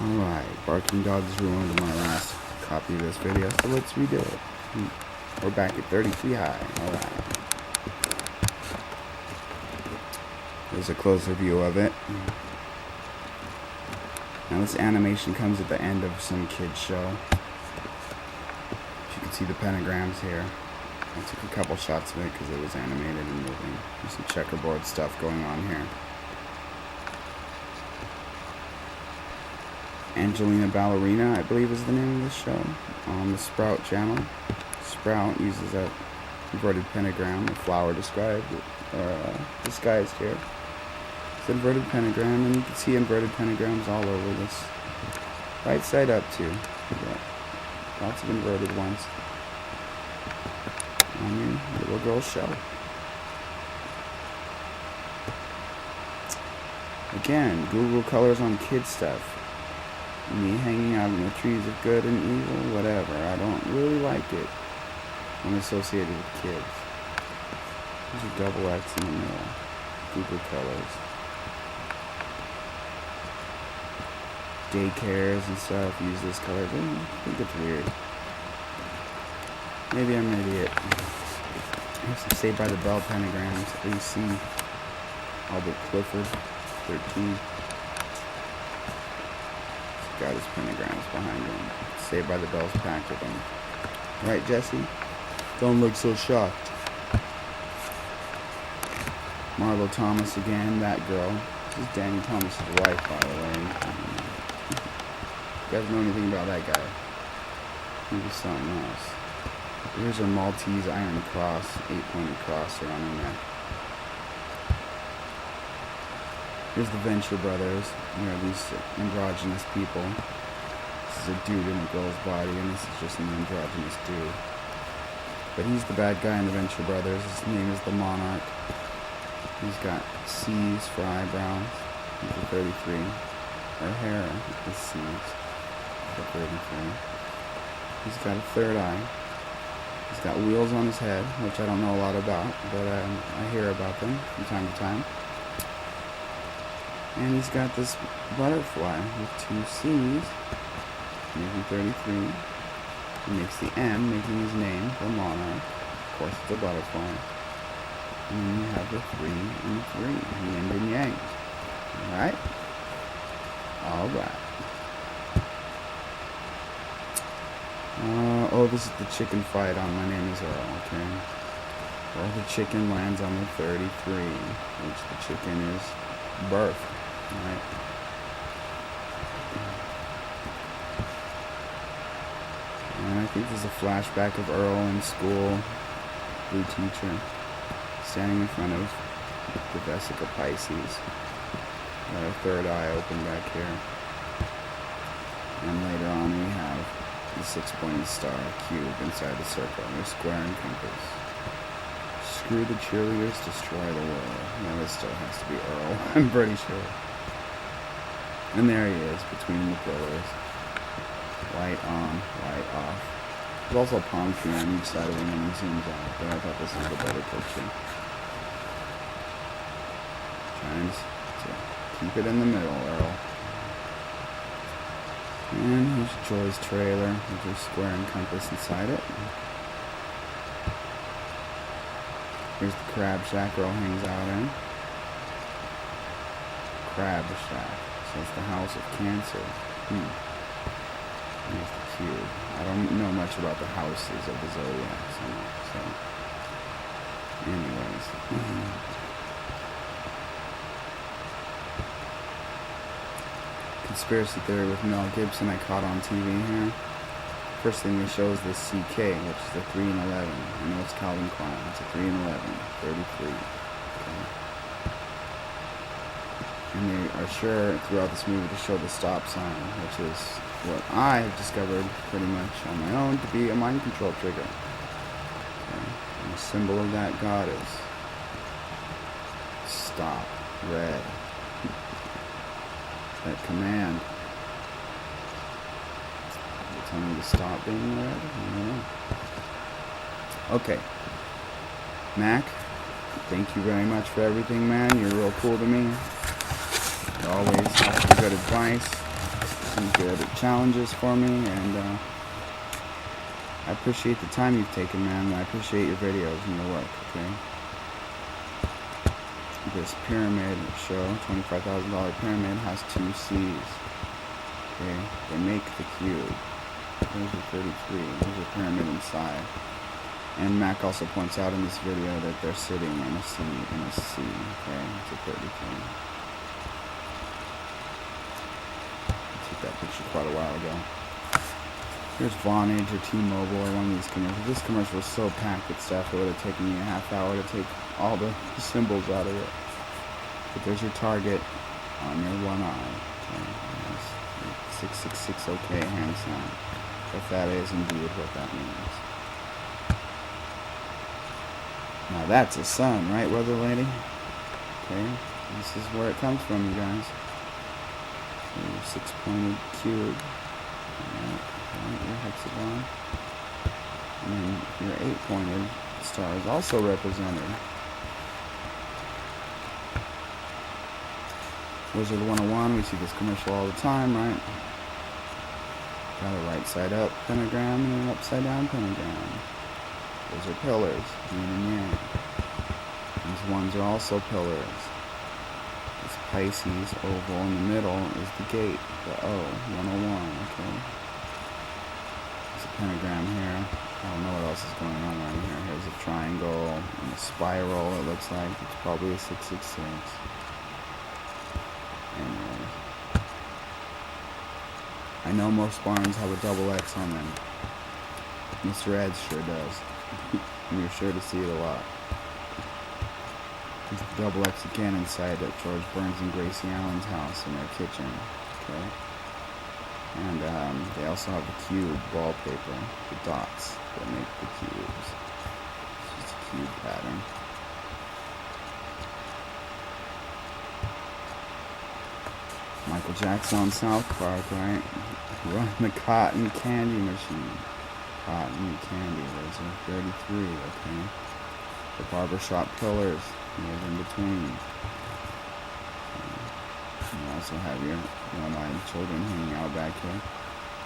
Alright, barking dogs ruined my last copy of this video, so let's redo it. We're back at 33 high. Alright. There's a closer view of it. Now this animation comes at the end of some kid's show. You can see the pentagrams here. I took a couple shots of it because it was animated and moving. There's some checkerboard stuff going on here. Angelina Ballerina, I believe is the name of the show, on the Sprout channel. Sprout uses that inverted pentagram, the flower disguised here. It's an inverted pentagram, and you can see inverted pentagrams all over this. Right side up too. Lots of inverted ones on your little girl's show. Again, Google colors on kid stuff. Me hanging out in the trees of good and evil, whatever. I don't really like it when associated with kids. There's a double X in the middle. Google colors. Daycares and stuff use this color. I think it's weird. Maybe I'm an idiot. Here's some Saved by the Bell pentagrams. AC. Albert Clifford. 13. Got his pentagrams behind him. Saved by the Bell's packed with them. Right, Jesse? Don't look so shocked. Marlo Thomas again, that girl. This is Danny Thomas's wife, by the way. You guys know anything about that guy? Maybe something else. Here's a Maltese Iron Cross, 8-pointed cross around the neck. Here's the Venture Brothers. You know, these androgynous people. This is a dude in a girl's body, and this is just an androgynous dude. But he's the bad guy in the Venture Brothers. His name is the Monarch. He's got C's for eyebrows. He's a 33. Her hair is C's for 33. He's got a third eye. He's got wheels on his head, which I don't know a lot about, but I hear about them from time to time. And he's got this butterfly with 2 C's, making 33. He makes the M, making his name, the Monarch. Of course, it's a butterfly. And then you have the 3 and the 3, yin and yang. Alright? Alright. Oh, this is the chicken fight on My Name is Earl, okay? Well, the chicken lands on the 33, which the chicken is birthed. Right. And I think there's a flashback of Earl in school, blue teacher, standing in front of the Vesica Pisces. Got a third eye open back here. And later on we have the 6-pointed star cube inside the circle, and a square and compass. Screw the cheerleaders, destroy the world. Yeah, this still has to be Earl, I'm pretty sure. And there he is, between the pillars. Light on, light off. There's also a palm tree on each side of him when he zooms out, but I thought this was the better picture. Trying to keep it in the middle, Earl. And here's Joy's trailer, with her square and compass inside it. Here's the crab shack Earl hangs out in. Crab shack. So it's the house of Cancer. Here's the cube. I don't know much about the houses of the zodiac, so anyways. Conspiracy theory with Mel Gibson I caught on TV here. First thing they show is the CK, which is the 3 and 11. I know it's Calvin Klein. It's a 3 and 11, 33. Okay. And they are sure throughout this movie to show the stop sign, which is what I have discovered pretty much on my own to be a mind control trigger. Okay. And the symbol of that god is stop, red. That command. You're telling me to stop being red? I don't know. Okay. Mac, thank you very much for everything, man. You're real cool to me. You always have good advice. some good challenges for me, and I appreciate the time you've taken, man. I appreciate your videos and your work, okay? This pyramid show, $25,000 pyramid, has 2 C's. Okay, they make the cube. There's a 33. There's a pyramid inside. And Mac also points out in this video that they're sitting in a C, okay? It's a 33. I took that picture quite a while ago. Here's Vonage or T-Mobile or one of these commercials. This commercial was so packed with stuff, it would have taken me a half hour to take all the symbols out of it. But there's your target on your one eye. Okay. 666 OK hand sign. If that is indeed what that means. Now that's a sun, right, weather lady? Okay, this is where it comes from, you guys. So your 6-pointed cube. Your hexagon. And then your 8-pointed star is also represented. Wizard 101, we see this commercial all the time, right? Got a right side up pentagram and an upside down pentagram. Those are pillars, yin and yang. These ones are also pillars. This Pisces oval in the middle is the gate, the O, 101, okay? There's a pentagram here. I don't know what else is going on around here. Here's a triangle and a spiral, it looks like. It's probably a 666. Anyway. I know most barns have a double X on them. Mr. Ed's sure does. And you're sure to see it a lot. There's a double X again inside at George Burns and Gracie Allen's house in their kitchen. Okay. And they also have the cube wallpaper, the dots that make the cubes. It's just a cube pattern. Michael Jackson on South Park, right? Run the cotton candy machine. Cotton candy, those are 33, okay? The barbershop pillars, those in between. You also have your one-eyed children hanging out back here.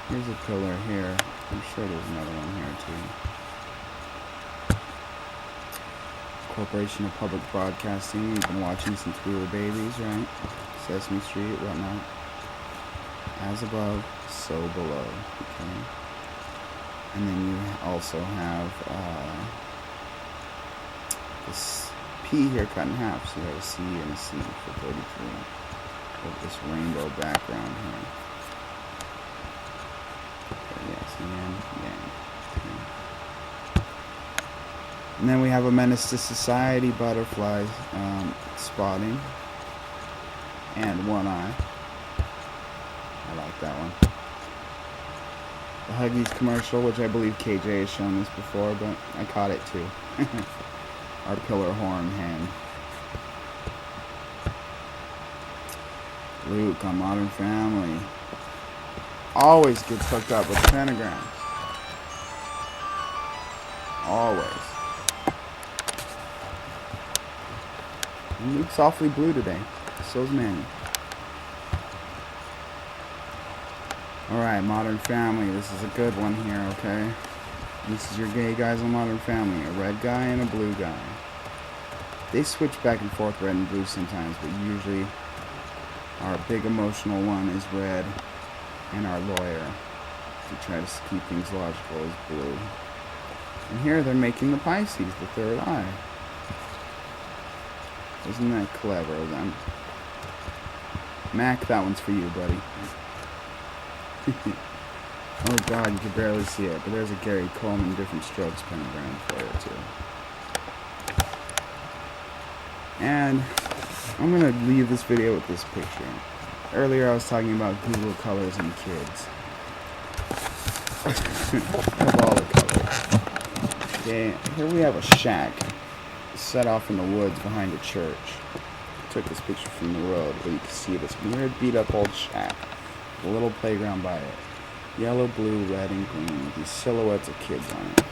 Here's a pillar here. I'm sure there's another one here too. Corporation of Public Broadcasting, we've been watching since we were babies, right? Sesame Street, whatnot. As above, so below, okay? And then you also have this P here cut in half, so you have a C and a C for 33. With this rainbow background here. Okay, yes, yin, yang. Okay. And then we have a menace to society butterfly spotting. And one eye. I like that one. The Huggies commercial, which I believe KJ has shown this before, but I caught it too. Our pillar horn hand. Luke on Modern Family. Always gets hooked up with pentagrams. Always. And Luke's awfully blue today. So's Manny. Alright, Modern Family. This is a good one here, okay? This is your gay guys on Modern Family. A red guy and a blue guy. They switch back and forth red and blue sometimes, but usually our big emotional one is red, and our lawyer, to try to keep things logical, is blue. And here they're making the Pisces, the third eye. Isn't that clever of them? Mac, that one's for you, buddy. Oh God, you can barely see it, but there's a Gary Coleman different strokes pentagram for you too. And I'm gonna leave this video with this picture. Earlier I was talking about Google colors and kids. Of all the colors. Okay, here we have a shack set off in the woods behind a church. I took this picture from the road where you can see this weird beat up old shack. A little playground by it. Yellow, blue, red, and green with these silhouettes of kids on it.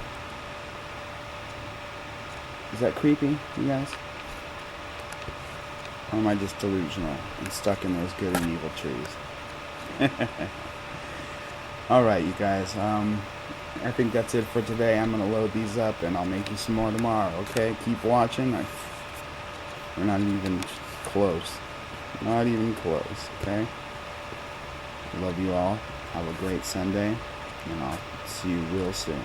Is that creepy, you guys? Or am I just delusional and stuck in those good and evil trees? Alright, you guys. I think that's it for today. I'm going to load these up and I'll make you some more tomorrow, okay? Keep watching. We're not even close. Not even close, okay? Love you all. Have a great Sunday, and I'll see you real soon.